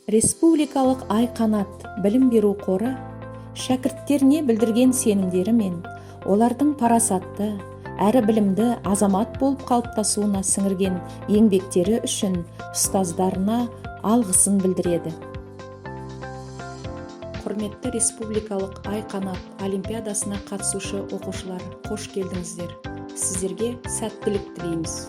Республикалық Айқанат білім беру қоры шәкірттеріне білдірген сенімдері мен олардың парасатты әрі білімді азамат болып қалыптасуына сіңірген еңбектері үшін ұстаздарына алғысын білдіреді. Құрметті Республикалық Айқанат олимпиадасына қатысушы оқушылар, қош келдіңіздер. Сіздерге сәттілік тілейміз.